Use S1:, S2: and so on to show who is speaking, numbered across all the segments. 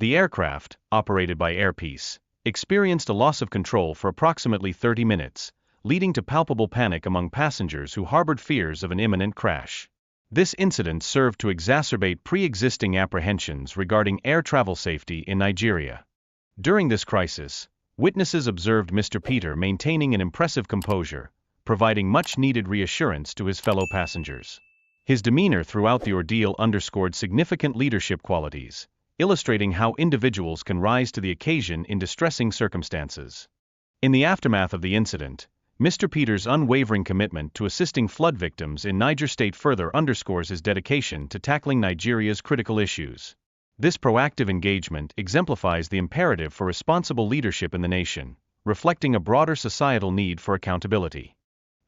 S1: The aircraft, operated by Air Peace, experienced a loss of control for approximately 30 minutes, leading to palpable panic among passengers who harbored fears of an imminent crash. This incident served to exacerbate pre-existing apprehensions regarding air travel safety in Nigeria. During this crisis, witnesses observed Mr. Peter maintaining an impressive composure, providing much-needed reassurance to his fellow passengers. His demeanor throughout the ordeal underscored significant leadership qualities, illustrating how individuals can rise to the occasion in distressing circumstances. In the aftermath of the incident, Mr. Peter's unwavering commitment to assisting flood victims in Niger State further underscores his dedication to tackling Nigeria's critical issues. This proactive engagement exemplifies the imperative for responsible leadership in the nation, reflecting a broader societal need for accountability.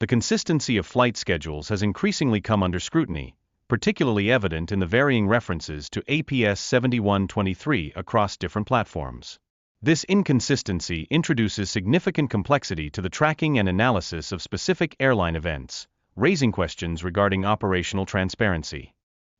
S1: The consistency of flight schedules has increasingly come under scrutiny, particularly evident in the varying references to APS 7123 across different platforms. This inconsistency introduces significant complexity to the tracking and analysis of specific airline events, raising questions regarding operational transparency.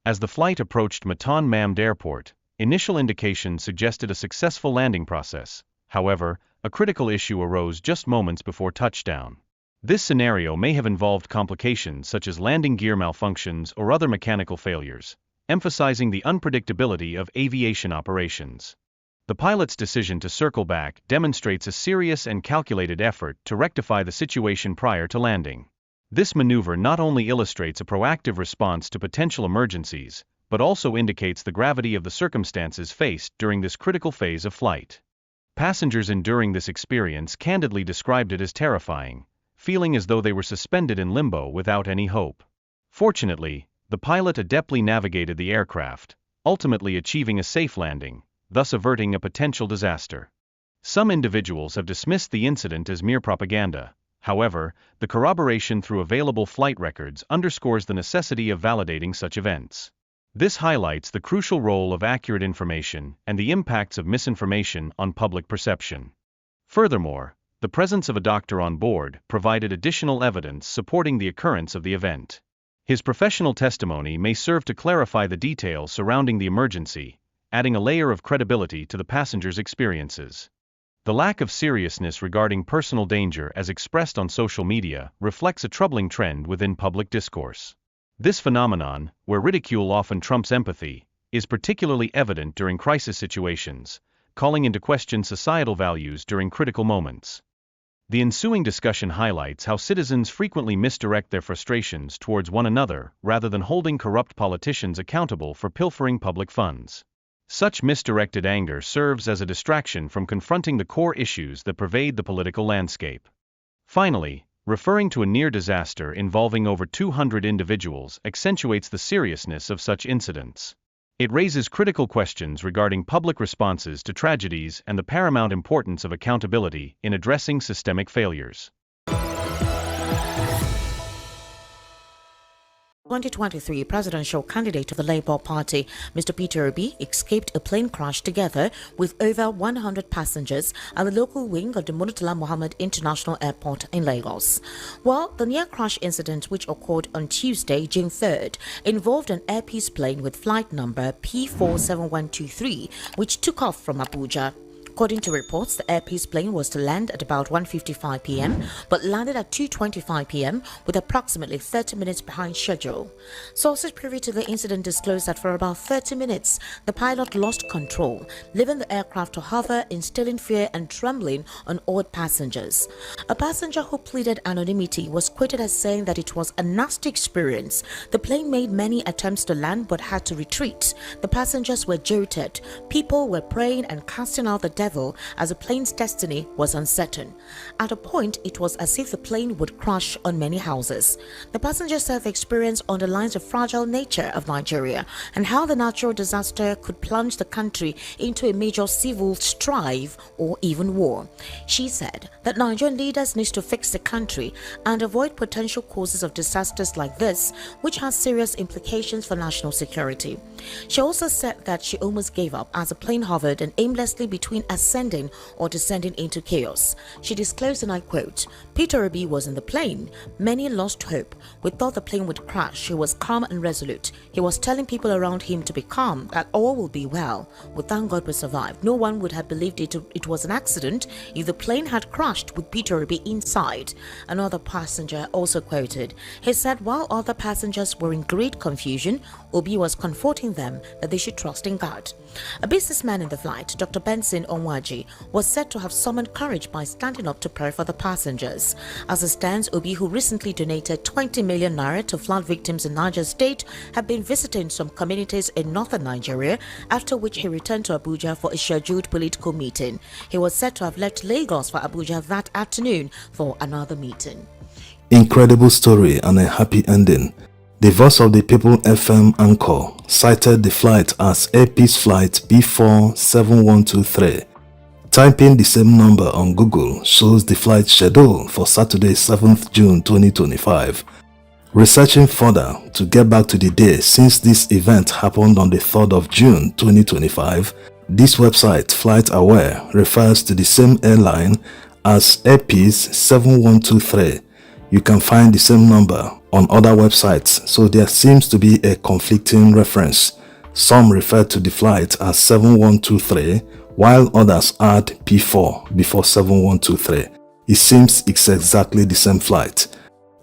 S1: As the flight approached Matan Mamd Airport, initial indications suggested a successful landing process. However, a critical issue arose just moments before touchdown. This scenario may have involved complications such as landing gear malfunctions or other mechanical failures, emphasizing the unpredictability of aviation operations. The pilot's decision to circle back demonstrates a serious and calculated effort to rectify the situation prior to landing. This maneuver not only illustrates a proactive response to potential emergencies, but also indicates the gravity of the circumstances faced during this critical phase of flight. Passengers enduring this experience candidly described it as terrifying, feeling as though they were suspended in limbo without any hope. Fortunately, the pilot adeptly navigated the aircraft, ultimately achieving a safe landing, thus averting a potential disaster. Some individuals have dismissed the incident as mere propaganda. However, the corroboration through available flight records underscores the necessity of validating such events. This highlights the crucial role of accurate information and the impacts of misinformation on public perception. Furthermore, the presence of a doctor on board provided additional evidence supporting the occurrence of the event. His professional testimony may serve to clarify the details surrounding the emergency, adding a layer of credibility to the passengers' experiences. The lack of seriousness regarding personal danger as expressed on social media reflects a troubling trend within public discourse. This phenomenon, where ridicule often trumps empathy, is particularly evident during crisis situations, calling into question societal values during critical moments. The ensuing discussion highlights how citizens frequently misdirect their frustrations towards one another rather than holding corrupt politicians accountable for pilfering public funds. Such misdirected anger serves as a distraction from confronting the core issues that pervade the political landscape. Finally, referring to a near disaster involving over 200 individuals accentuates the seriousness of such incidents. It raises critical questions regarding public responses to tragedies and the paramount importance of accountability in addressing systemic failures.
S2: 2023 presidential candidate of the Labour Party, Mr. Peter Obi, escaped a plane crash together with over 100 passengers at the local wing of the Murtala Mohammed International Airport in Lagos. Well, the near-crash incident, which occurred on Tuesday, June 3rd, involved an Air Peace plane with flight number P47123, which took off from Abuja. According to reports, the Air Peace plane was to land at about 1:55 p.m. but landed at 2:25 p.m. with approximately 30 minutes behind schedule. Sources privy to the incident disclosed that for about 30 minutes, the pilot lost control, leaving the aircraft to hover, instilling fear and trembling on awed passengers. A passenger who pleaded anonymity was quoted as saying that it was a nasty experience. The plane made many attempts to land but had to retreat. The passengers were jolted. People were praying and casting out the devil as the plane's destiny was uncertain. At a point, it was as if the plane would crash on many houses. The passenger self-experience underlines the fragile nature of Nigeria and how the natural disaster could plunge the country into a major civil strife or even war. She said that Nigerian leaders need to fix the country and avoid avoid potential causes of disasters like this, which has serious implications for national security. She also said that she almost gave up as the plane hovered and aimlessly between ascending or descending into chaos. She disclosed, and I quote, "Peter Obi was in the plane. Many lost hope. We thought the plane would crash. He was calm and resolute. He was telling people around him to be calm, that all will be well. We thank God we survived. No one would have believed it was an accident if the plane had crashed with Peter Obi inside." Another passenger also quoted. He said while other passengers were in great confusion, Obi was comforting them that they should trust in God. A businessman in the flight, Dr. Benson Onwaji, was said to have summoned courage by standing up to pray for the passengers. As it stands, Obi, who recently donated 20 million naira to flood victims in Niger State, had been visiting some communities in northern Nigeria, after which he returned to Abuja for a scheduled political meeting. He was said to have left Lagos for Abuja that afternoon for another meeting.
S3: Incredible story and a happy ending. The Voice of the People FM anchor cited the flight as Airpeace Flight B47123. Typing the same number on Google shows the flight schedule for Saturday 7th June 2025. Researching further to get back to the day since this event happened on the 3rd of June 2025, this website, FlightAware, refers to the same airline as Airpeace 7123. You can find the same number on other websites, so there seems to be a conflicting reference. Some refer to the flight as 7123, while others add P4 before 7123. It seems it's exactly the same flight.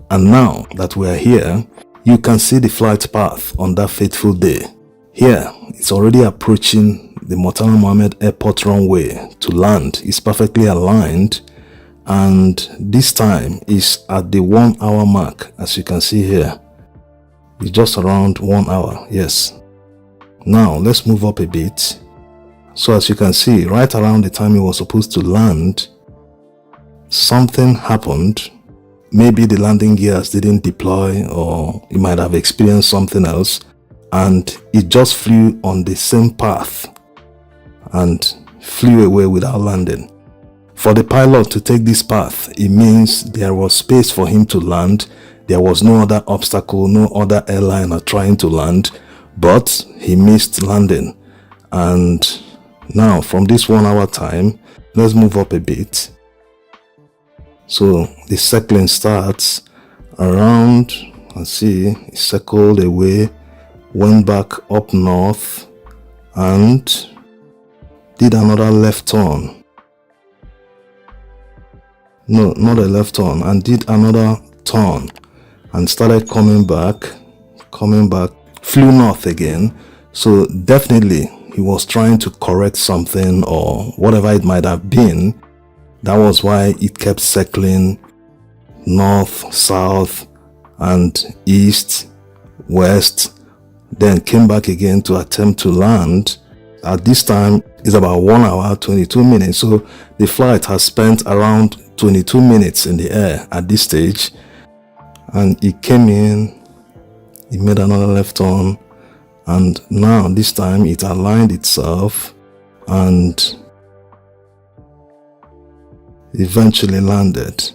S3: And now that we are here, you can see the flight path on that fateful day. Here, it's already approaching the Murtala Mohammed Airport runway to land. It's perfectly aligned, and this time is at the 1 hour mark, as you can see here. It's just around 1 hour, yes. Now let's move up a bit. So as you can see, right around the time it was supposed to land, something happened. Maybe the landing gears didn't deploy, or it might have experienced something else, and it just flew on the same path and flew away without landing. For the pilot to take this path, it means there was space for him to land. There was no other obstacle, no other airliner trying to land, but he missed landing. And now from this 1 hour time, let's move up a bit. So the circling starts around, let's see, it circled away, went back up north, and did another left turn. No, not a left turn, and did another turn and started coming back, flew north again. So definitely he was trying to correct something or whatever it might have been. That was why it kept circling north, south, and east, west, then came back again to attempt to land. At this time, it's about 1 hour, 22 minutes. So the flight has spent around 22 minutes in the air at this stage. And it came in, it made another left turn, and now this time it aligned itself and eventually landed.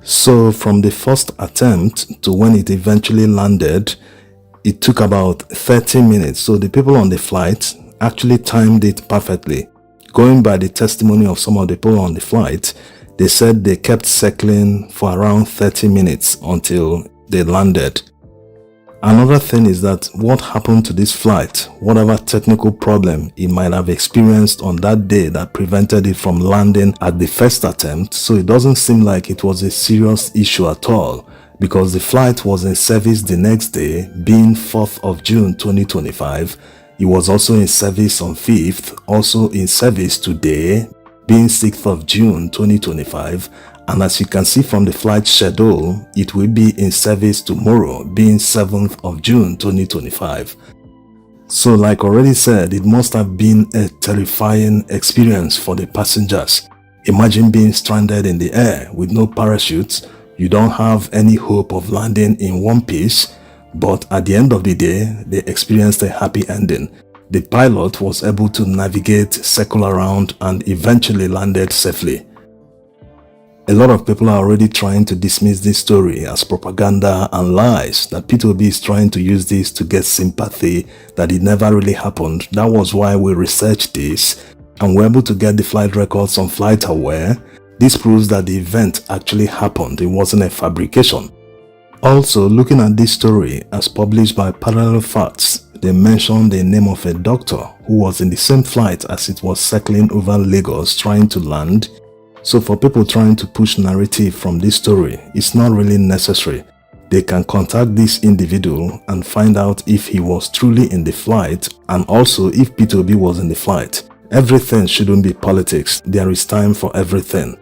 S3: So from the first attempt to when it eventually landed, it took about 30 minutes. So the people on the flight actually timed it perfectly. Going by the testimony of some of the people on the flight, they said they kept circling for around 30 minutes until they landed. Another thing is that what happened to this flight, whatever technical problem it might have experienced on that day that prevented it from landing at the first attempt, so it doesn't seem like it was a serious issue at all, because the flight was in service the next day, being 4th of June 2025. It was also in service on 5th, also in service today, being 6th of June 2025. And as you can see from the flight schedule, it will be in service tomorrow, being 7th of June 2025. So like already said, it must have been a terrifying experience for the passengers. Imagine being stranded in the air with no parachutes. You don't have any hope of landing in one piece, but at the end of the day, they experienced a happy ending. The pilot was able to navigate, circle around, and eventually landed safely. A lot of people are already trying to dismiss this story as propaganda and lies, that Peter Obi is trying to use this to get sympathy, that it never really happened. That was why we researched this and were able to get the flight records on FlightAware. This proves that the event actually happened. It wasn't a fabrication. Also, looking at this story as published by Parallel Facts, they mentioned the name of a doctor who was in the same flight as it was circling over Lagos trying to land. So for people trying to push narrative from this story, it's not really necessary. They can contact this individual and find out if he was truly in the flight and also if Peter Obi was in the flight. Everything shouldn't be politics. There is time for everything.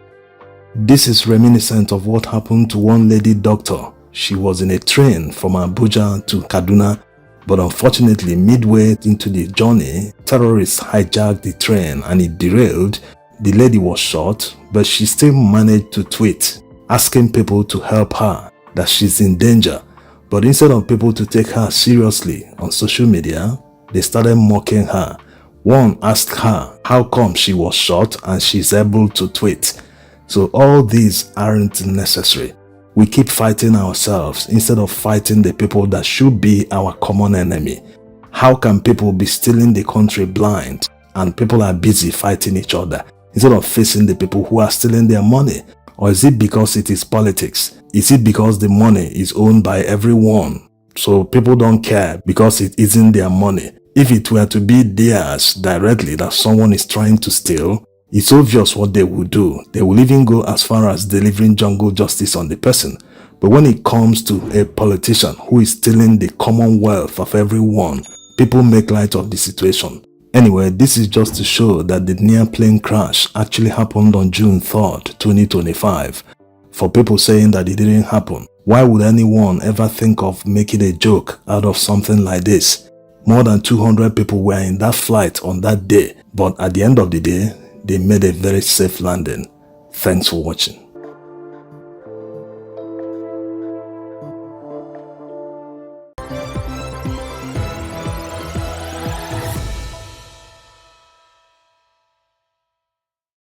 S3: This is reminiscent of what happened to one lady doctor. She was in a train from Abuja to Kaduna, but unfortunately midway into the journey, terrorists hijacked the train and it derailed. The lady was shot, but she still managed to tweet, asking people to help her, that she's in danger. But instead of people to take her seriously on social media, they started mocking her. One asked her how come she was shot and she's able to tweet. So all these aren't necessary. We keep fighting ourselves instead of fighting the people that should be our common enemy. How can people be stealing the country blind and people are busy fighting each other instead of facing the people who are stealing their money? Or is it because it is politics? Is it because the money is owned by everyone, so people don't care because it isn't their money? If it were to be theirs directly that someone is trying to steal, it's obvious what they will do. They will even go as far as delivering jungle justice on the person. But when it comes to a politician who is stealing the commonwealth of everyone, people make light of the situation. Anyway, this is just to show that the near plane crash actually happened on June 3rd, 2025. For people saying that it didn't happen, why would anyone ever think of making a joke out of something like this? More than 200 people were in that flight on that day, but at the end of the day, they made a very safe landing. Thanks for watching.